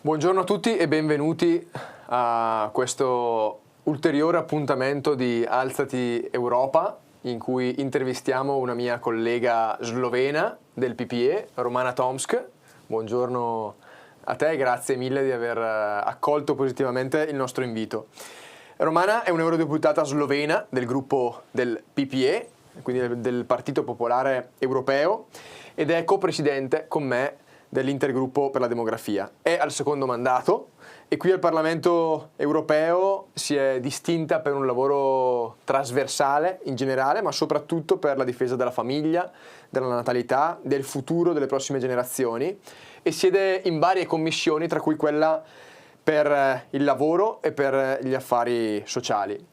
Buongiorno a tutti e benvenuti a questo ulteriore appuntamento di Alzati Europa, in cui intervistiamo una mia collega slovena del PPE, Romana Tomc. Buongiorno a te e grazie mille di aver accolto positivamente il nostro invito. Romana è un'eurodeputata slovena del gruppo del PPE, quindi del Partito Popolare Europeo, ed è copresidente con me dell'intergruppo per la demografia. È al secondo mandato e qui al Parlamento Europeo si è distinta per un lavoro trasversale in generale, ma soprattutto per la difesa della famiglia, della natalità, del futuro delle prossime generazioni, e siede in varie commissioni, tra cui quella per il lavoro e per gli affari sociali.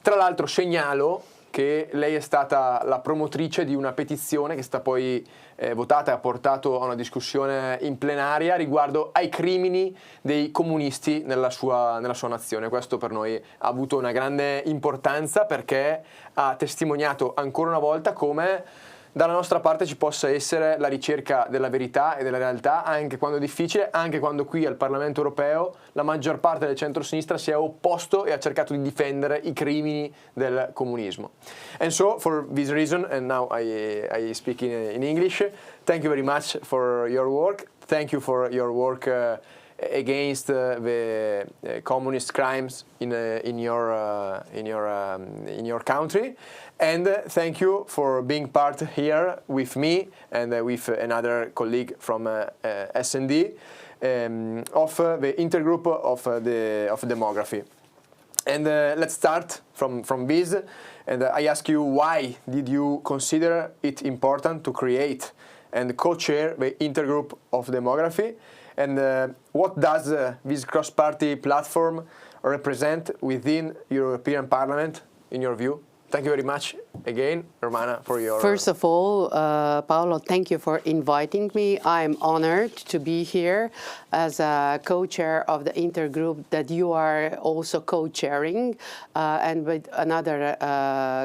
Tra l'altro segnalo che lei è stata la promotrice di una petizione che è stata poi votata e ha portato a una discussione in plenaria riguardo ai crimini dei comunisti nella sua nazione. Questo per noi ha avuto una grande importanza perché ha testimoniato ancora una volta come dalla nostra parte ci possa essere la ricerca della verità e della realtà anche quando è difficile, anche quando qui al Parlamento Europeo la maggior parte del centro-sinistra si è opposto e ha cercato di difendere i crimini del comunismo. And so, for this reason, and now I speak in English, thank you very much for your work. Thank you for your work against the communist crimes in your country. And thank you for being part here with me and with another colleague from FdI of the intergroup of demography. And let's start from this. And I ask you, why did you consider it important to create and co-chair the intergroup of demography? And what does this cross-party platform represent within European Parliament, in your view? Thank you very much again, Romana, for your... First of all, Paolo, thank you for inviting me. I'm honored to be here as a co-chair of the intergroup that you are also co-chairing, and with another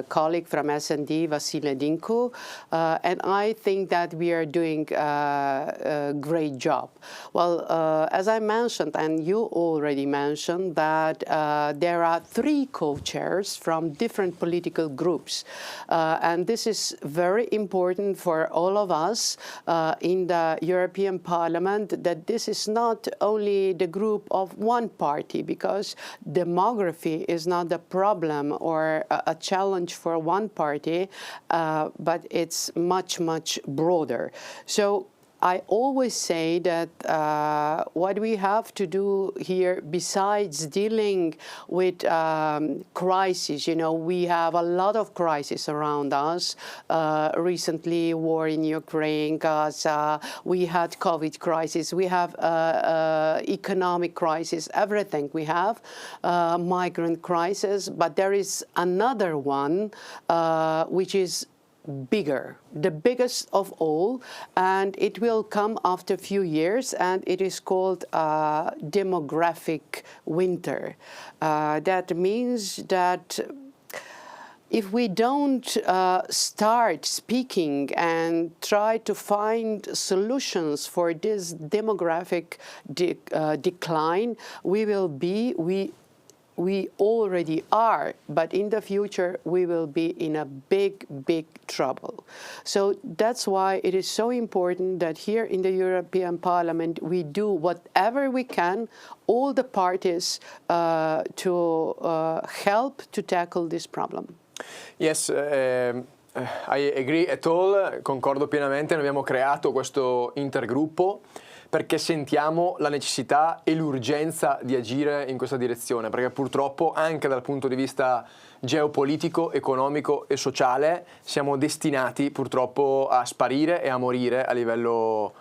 colleague from FdI, Vasile Dinku. And I think that we are doing a great job. Well, as I mentioned, and you already mentioned, that there are 3 co-chairs from different political groups. And this is very important for all of us in the European Parliament, that this is not only the group of one party, because demography is not a problem or a challenge for one party, but it's much, much broader. So I always say that what we have to do here, besides dealing with crises, you know, we have a lot of crises around us. Recently, war in Ukraine, Gaza, we had COVID crisis, we have economic crisis, everything we have, migrant crisis, but there is another one which is bigger, the biggest of all, and it will come after a few years, and it is called demographic winter. That means that if we don't start speaking and try to find solutions for this demographic decline, we already are, but in the future we will be in a big, big trouble. So that's why it is so important that here in the European Parliament we do whatever we can, all the parties, to help to tackle this problem. Yes, I agree at all, concordo pienamente. Noi abbiamo creato questo intergruppo perché sentiamo la necessità e l'urgenza di agire in questa direzione, perché purtroppo anche dal punto di vista geopolitico, economico e sociale siamo destinati purtroppo a sparire e a morire a livello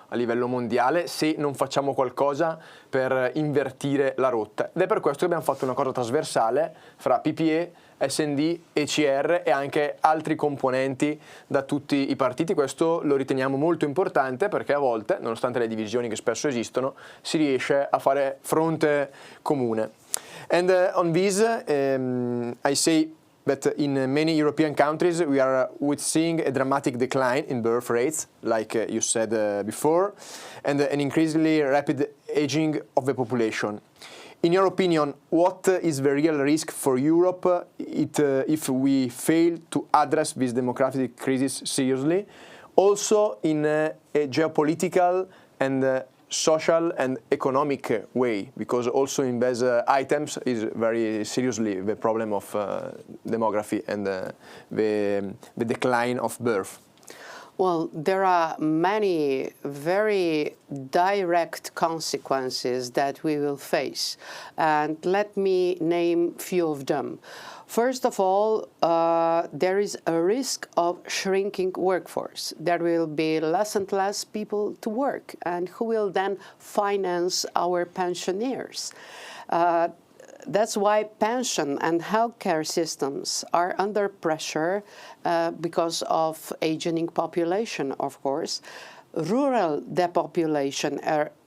mondiale se non facciamo qualcosa per invertire la rotta. Ed è per questo che abbiamo fatto una cosa trasversale fra PPE, FdI, ECR e anche altri componenti da tutti i partiti. Questo lo riteniamo molto importante perché a volte, nonostante le divisioni che spesso esistono, si riesce a fare fronte comune. And on this, I say that in many European countries we are witnessing a dramatic decline in birth rates, like you said before, and an increasingly rapid aging of the population. In your opinion, what is the real risk for Europe if we fail to address this demographic crisis seriously, also in a geopolitical and social and economic way, because also in these items is very seriously the problem of demography and the decline of birth? Well, there are many very direct consequences that we will face, and let me name few of them. First of all, there is a risk of shrinking workforce. There will be less and less people to work, and who will then finance our pensioners? That's why pension and healthcare systems are under pressure because of aging population, of course. Rural depopulation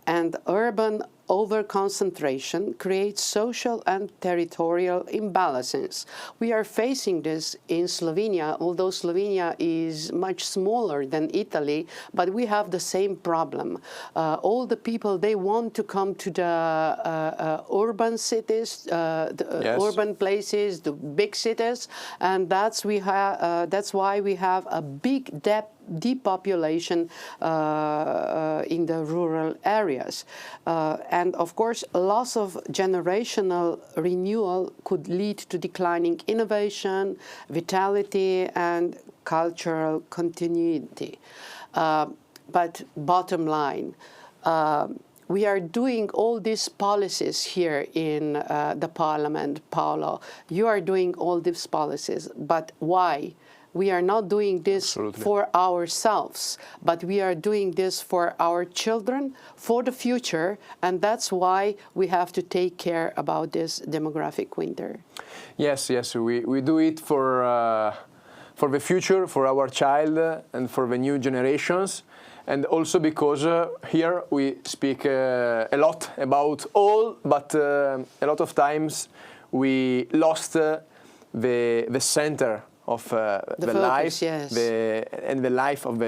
and urban overconcentration creates social and territorial imbalances. We are facing this in Slovenia, although Slovenia is much smaller than Italy, but we have the same problem. All the people, they want to come to the urban cities, the urban places, the big cities, and that's why we have a big depopulation in the rural areas. And of course, loss of generational renewal could lead to declining innovation, vitality, and cultural continuity. But bottom line, we are doing all these policies here in the Parliament, Paolo. You are doing all these policies, but why? We are not doing this for ourselves, but we are doing this for our children, for the future, and that's why we have to take care about this demographic winter. Yes, we do it for the future, for our child, and for the new generations, and also because here we speak a lot about all, but a lot of times we lost the center of the focus, life, yes. and the life of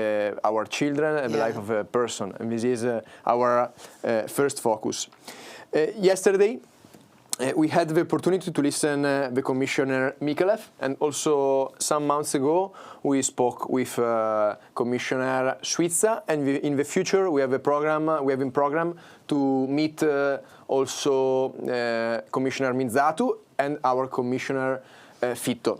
our children and the life of a person. And this is our first focus. Yesterday, we had the opportunity to listen the Commissioner Mikalev, and also some months ago we spoke with Commissioner Suiza, and in the future we have a program. We have in program to meet also Commissioner Minzatu and our Commissioner Fitto.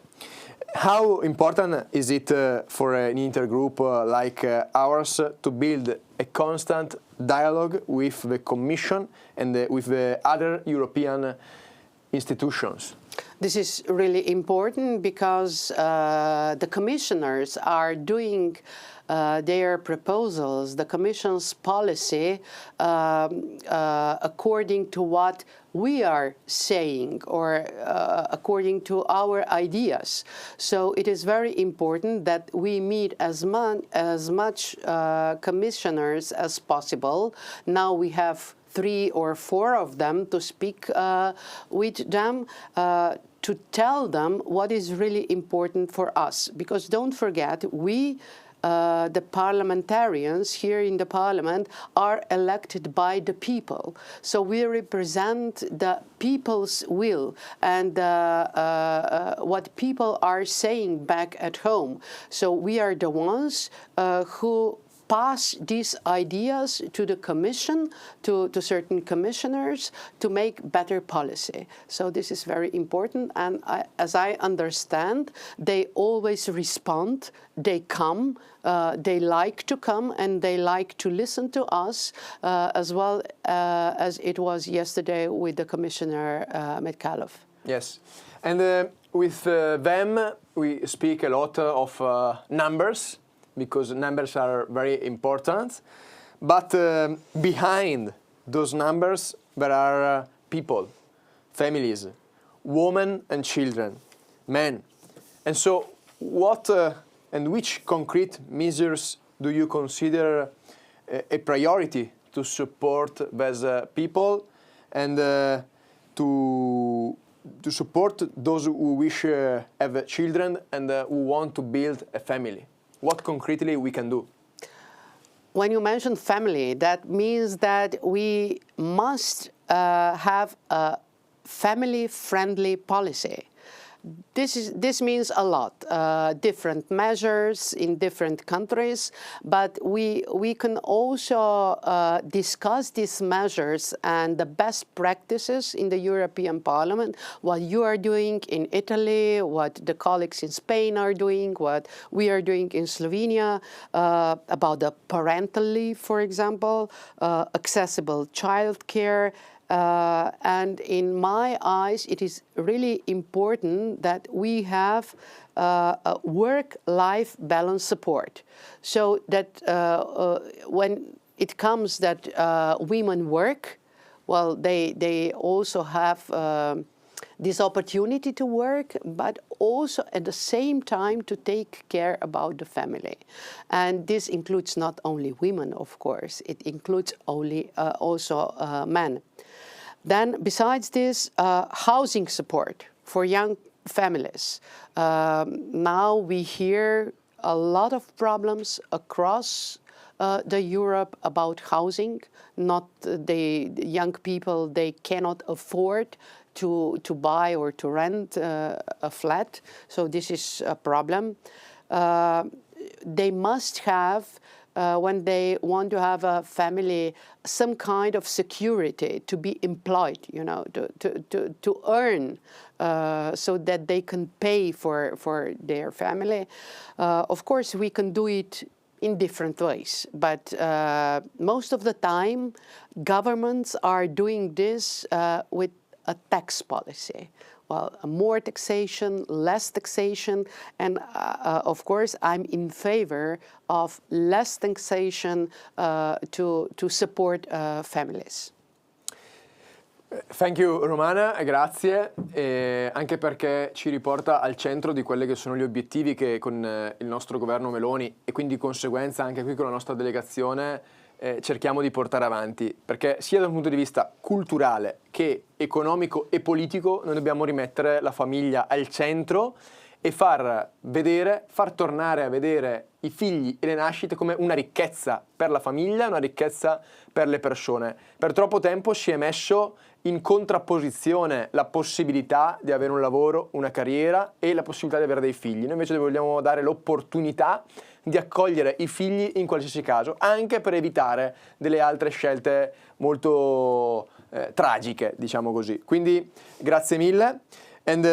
How important is it for an intergroup like ours to build a constant dialogue with the Commission and with the other European institutions? This is really important because the commissioners are doing their proposals, the Commission's policy, according to what we are saying or according to our ideas. So it is very important that we meet as much commissioners as possible. Now we have 3 or 4 of them to speak with them, to tell them what is really important for us. Because don't forget, we the parliamentarians here in the parliament are elected by the people. So we represent the people's will and what people are saying back at home. So we are the ones who pass these ideas to the Commission, to certain commissioners, to make better policy. So this is very important, and as I understand, they always respond, they come, they like to come, and they like to listen to us, as well as it was yesterday with the Commissioner Metcalfe. Yes, and with them we speak a lot of numbers, because numbers are very important, but behind those numbers there are people, families, women and children, men. And so what and which concrete measures do you consider a priority to support these people and to support those who wish have children and who want to build a family? What concretely we can do? when you mention family, that means that we must have a family-friendly policy. This means a lot, different measures in different countries, but we can also discuss these measures and the best practices in the European Parliament, what you are doing in Italy, what the colleagues in Spain are doing, what we are doing in Slovenia, about the parental leave, for example, accessible childcare. And in my eyes, it is really important that we have a work-life balance support, so that when it comes that women work, well, they also have this opportunity to work, but also at the same time to take care about the family. And this includes not only women, of course, it includes also men. Then, besides this, housing support for young families. Now we hear a lot of problems across the Europe about housing. Not the young people, they cannot afford to buy or to rent a flat. So this is a problem. They must have, when they want to have a family, some kind of security to be employed, you know, to earn, so that they can pay for their family. Of course, we can do it in different ways, but most of the time, governments are doing this with a tax policy. Well, more taxation, less taxation, and of course, I'm in favor of less taxation to support families. Thank you Romana, grazie, anche perché ci riporta al centro di quelli che sono gli obiettivi che con il nostro governo Meloni e quindi di conseguenza anche qui con la nostra delegazione cerchiamo di portare avanti, perché sia dal punto di vista culturale che economico e politico noi dobbiamo rimettere la famiglia al centro e far tornare a vedere i figli e le nascite come una ricchezza per la famiglia, una ricchezza per le persone. Per troppo tempo si è messo in contrapposizione la possibilità di avere un lavoro, una carriera e la possibilità di avere dei figli. Noi invece vogliamo dare l'opportunità di accogliere i figli in qualsiasi caso, anche per evitare delle altre scelte molto tragiche, diciamo così. Quindi grazie mille. And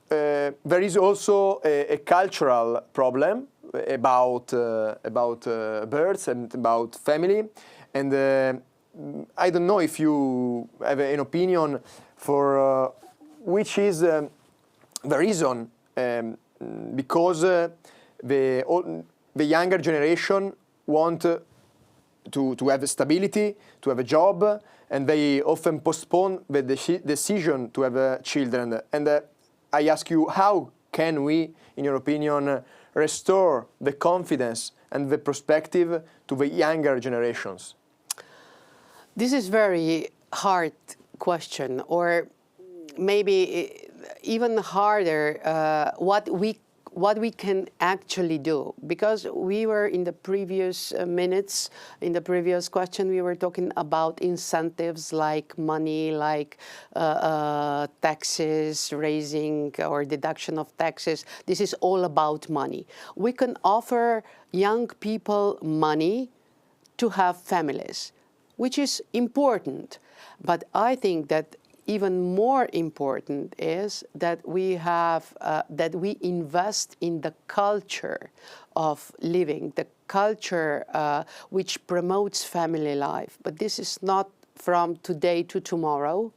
there is also a cultural problem about birds and about family. And I don't know if you have an opinion for which is the reason, because the younger generation want to have stability, to have a job, and they often postpone the decision to have children. And I ask you, how can we, in your opinion, restore the confidence and the perspective to the younger generations? This is very hard question, or maybe even harder, what we can actually do, because we were in the previous minutes, in the previous question, we were talking about incentives like money, like taxes, raising or deduction of taxes. This is all about money. We can offer young people money to have families, which is important. But I think that even more important is that we have that we invest in the culture of living, the culture which promotes family life. But this is not from today to tomorrow.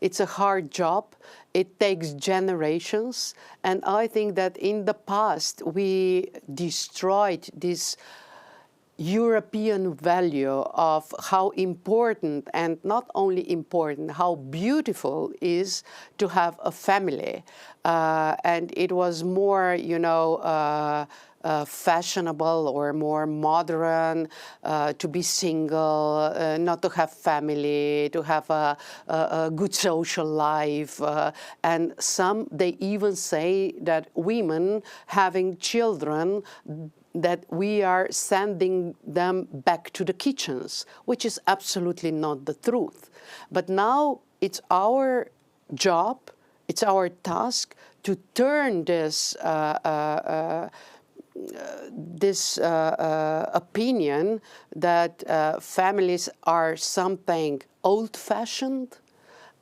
It's a hard job. It takes generations. And I think that in the past we destroyed this European value of how important, and not only important, how beautiful is to have a family. And it was more, you know, fashionable or more modern to be single, not to have family, to have a good social life. And some, they even say that women having children that we are sending them back to the kitchens, which is absolutely not the truth. But now it's our job, it's our task to turn this opinion that families are something old-fashioned,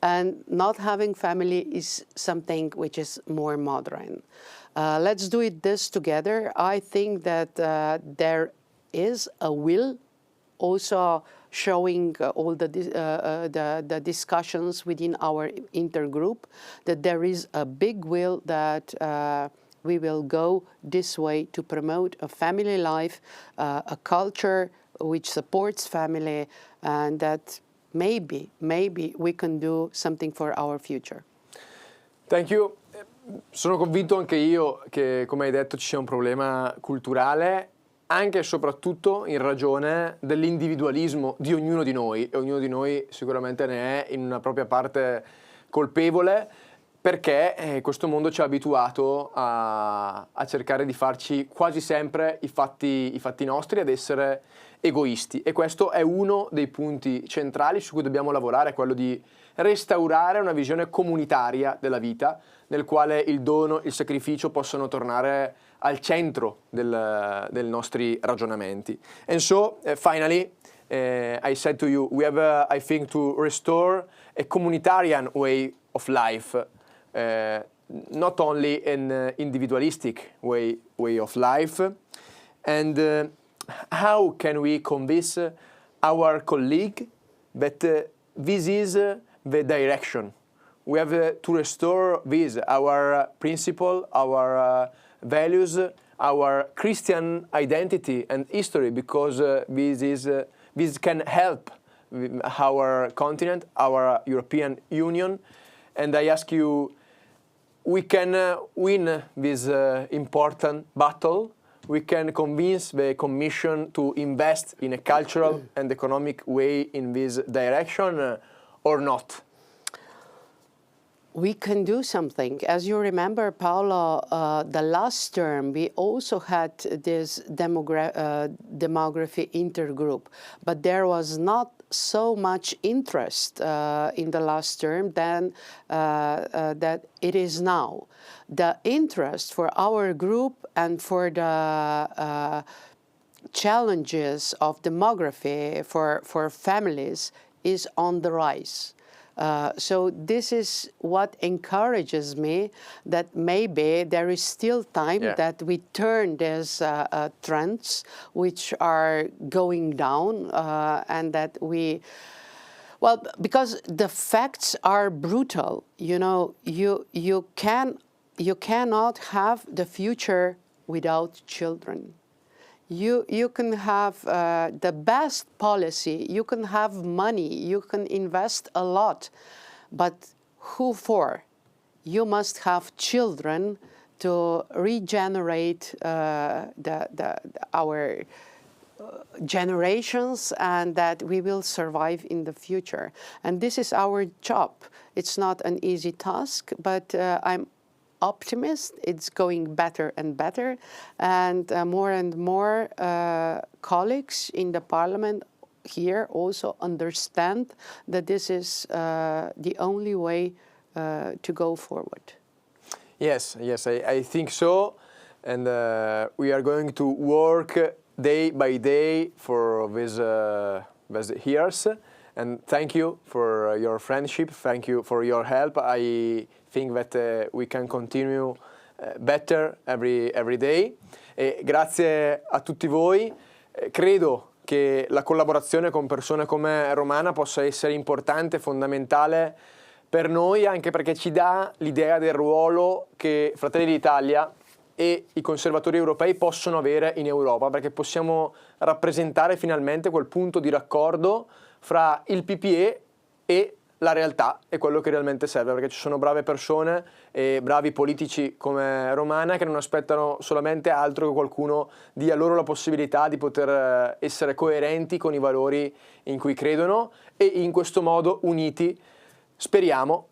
and not having family is something which is more modern. Let's do this together. I think that there is a will, also showing all the discussions within our intergroup, that there is a big will that we will go this way to promote a family life, a culture which supports family, and that maybe we can do something for our future. Thank you. Sono convinto anche io che, come hai detto, ci sia un problema culturale, anche e soprattutto in ragione dell'individualismo di ognuno di noi, e ognuno di noi sicuramente ne è in una propria parte colpevole, perché questo mondo ci ha abituato a cercare di farci quasi sempre i fatti nostri, ad essere egoisti, e questo è uno dei punti centrali su cui dobbiamo lavorare, quello di restaurare una visione comunitaria della vita, nel quale il dono, il sacrificio possono tornare al centro dei nostri ragionamenti. And so, finally, I said to you, we have, I think, to restore a communitarian way of life, not only an individualistic way of life. And how can we convince our colleague that this is the direction? We have to restore this, our principle, our values, our Christian identity and history, because this can help our continent, our European Union. And I ask you, we can win this important battle. We can convince the Commission to invest in a cultural and economic way in this direction, or not? We can do something. As you remember, Paolo, the last term we also had this demography intergroup, but there was not so much interest in the last term than that it is now. The interest for our group and for the challenges of demography for families is on the rise. So this is what encourages me, that maybe there is still time that we turn these trends which are going down, and that we, well, because the facts are brutal. You know, you cannot have the future without children. You can have the best policy, you can have money, you can invest a lot, but who for? You must have children to regenerate our generations, and that we will survive in the future. And this is our job. It's not an easy task, but I'm optimist. It's going better and better, and more colleagues in the parliament here also understand that this is the only way to go forward. Yes, I think so, and we are going to work day by day for these years. And thank you for your friendship. Thank you for your help. I think that we can continue better every day. E grazie a tutti voi. Credo che la collaborazione con persone come Romana possa essere importante, fondamentale per noi, anche perché ci dà l'idea del ruolo che Fratelli d'Italia e i conservatori europei possono avere in Europa, perché possiamo rappresentare finalmente quel punto di raccordo fra il PPE e la realtà, e quello che realmente serve, perché ci sono brave persone e bravi politici come Romana che non aspettano solamente altro che qualcuno dia loro la possibilità di poter essere coerenti con i valori in cui credono, e in questo modo, uniti, speriamo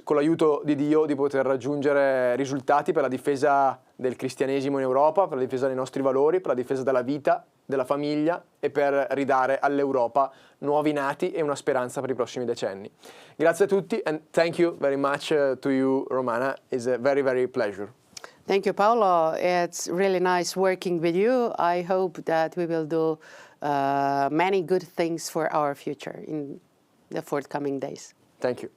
con l'aiuto di Dio, di poter raggiungere risultati per la difesa del cristianesimo in Europa, per la difesa dei nostri valori, per la difesa della vita, della famiglia e per ridare all'Europa nuovi nati e una speranza per i prossimi decenni. Grazie a tutti and thank you very much to you, Romana. It's a very, very pleasure. Thank you, Paolo. It's really nice working with you. I hope that we will do many good things for our future in the forthcoming days. Thank you.